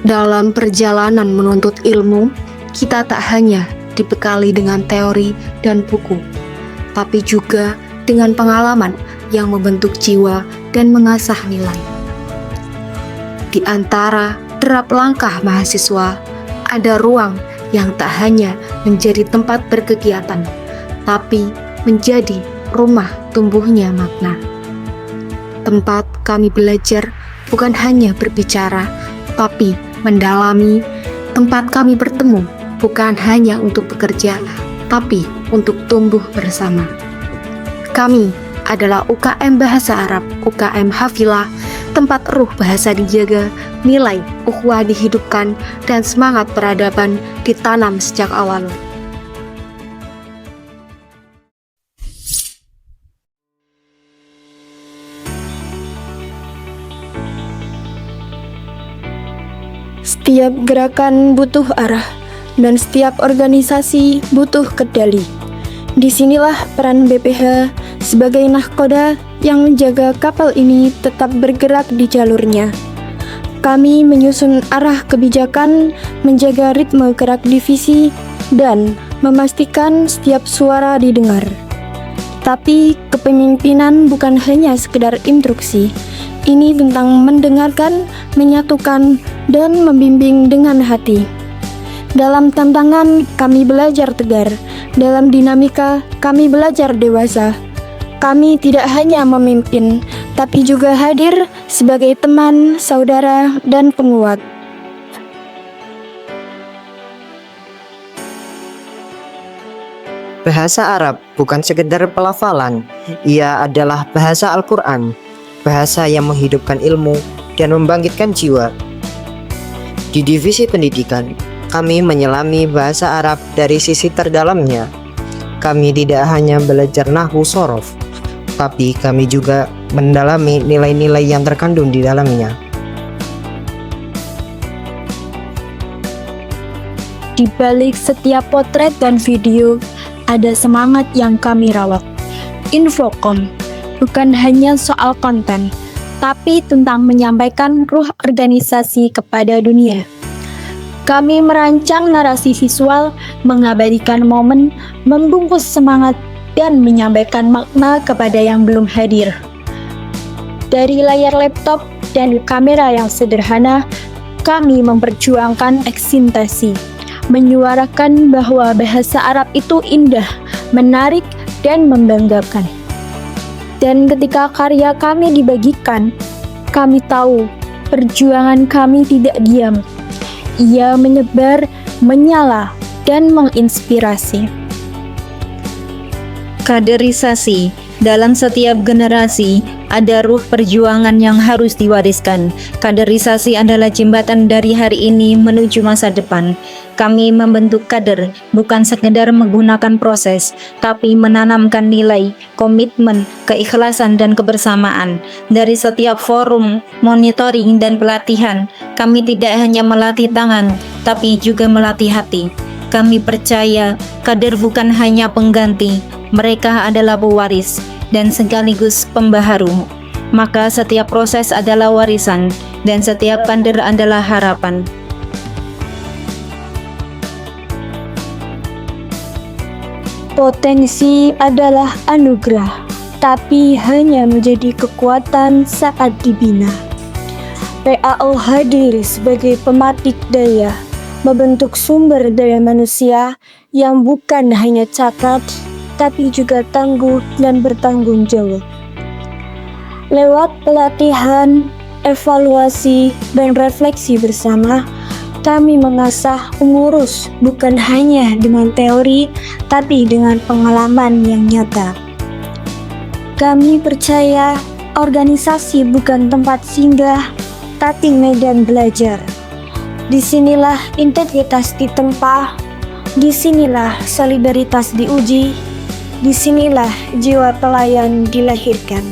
Dalam perjalanan menuntut ilmu, kita tak hanya dibekali dengan teori dan buku, tapi juga dengan pengalaman yang membentuk jiwa dan mengasah nilai. Di antara derap langkah mahasiswa, ada ruang yang tak hanya menjadi tempat berkegiatan, tapi menjadi rumah tumbuhnya makna. Tempat kami belajar bukan hanya berbicara, tapi mendalami. Tempat kami bertemu bukan hanya untuk bekerja, tapi untuk tumbuh bersama. Kami adalah UKM Bahasa Arab, UKM Hafilah, tempat ruh bahasa dijaga, nilai ukhuwah dihidupkan, dan semangat peradaban ditanam sejak awal. Setiap gerakan butuh arah, dan setiap organisasi butuh kendali. Disinilah peran BPH sebagai nahkoda yang menjaga kapal ini tetap bergerak di jalurnya. Kami menyusun arah kebijakan, menjaga ritme gerak divisi, dan memastikan setiap suara didengar. Tapi kepemimpinan bukan hanya sekedar instruksi. Ini tentang mendengarkan, menyatukan, dan membimbing dengan hati. Dalam tantangan, kami belajar tegar. Dalam dinamika, kami belajar dewasa. Kami tidak hanya memimpin, tapi juga hadir sebagai teman, saudara, dan penguat. Bahasa Arab bukan sekedar pelafalan, ia adalah bahasa Al-Quran, bahasa yang menghidupkan ilmu dan membangkitkan jiwa. Di divisi pendidikan, kami menyelami bahasa Arab dari sisi terdalamnya. Kami tidak hanya belajar nahwu sorof, tapi kami juga mendalami nilai-nilai yang terkandung di dalamnya. Di balik setiap potret dan video, ada semangat yang kami rawat. Infocom bukan hanya soal konten, tapi tentang menyampaikan ruh organisasi kepada dunia. Kami merancang narasi visual, mengabadikan momen, membungkus semangat, dan menyampaikan makna kepada yang belum hadir. Dari layar laptop dan kamera yang sederhana, kami memperjuangkan eksintesi, menyuarakan bahwa bahasa Arab itu indah, menarik, dan membanggakan. Dan ketika karya kami dibagikan, kami tahu perjuangan kami tidak diam. Ia menyebar, menyala, dan menginspirasi. Kaderisasi. Dalam setiap generasi, ada ruh perjuangan yang harus diwariskan. Kaderisasi adalah jembatan dari hari ini menuju masa depan. Kami membentuk kader bukan sekedar menggunakan proses, tapi menanamkan nilai, komitmen, keikhlasan, dan kebersamaan. Dari setiap forum, monitoring, dan pelatihan, kami tidak hanya melatih tangan, tapi juga melatih hati. Kami percaya kader bukan hanya pengganti, mereka adalah pewaris dan sekaligus pembaharu. Maka setiap proses adalah warisan, dan setiap kader adalah harapan. Potensi adalah anugerah, tapi hanya menjadi kekuatan saat dibina. PAO hadir sebagai pematik daya, membentuk sumber daya manusia yang bukan hanya cakap, tapi juga tangguh dan bertanggung jawab. Lewat pelatihan, evaluasi, dan refleksi bersama, kami mengasah pengurus bukan hanya dengan teori, tapi dengan pengalaman yang nyata. Kami percaya organisasi bukan tempat singgah, tapi medan belajar. Disinilah integritas ditempa, disinilah solidaritas diuji, disinilah jiwa pelayan dilahirkan.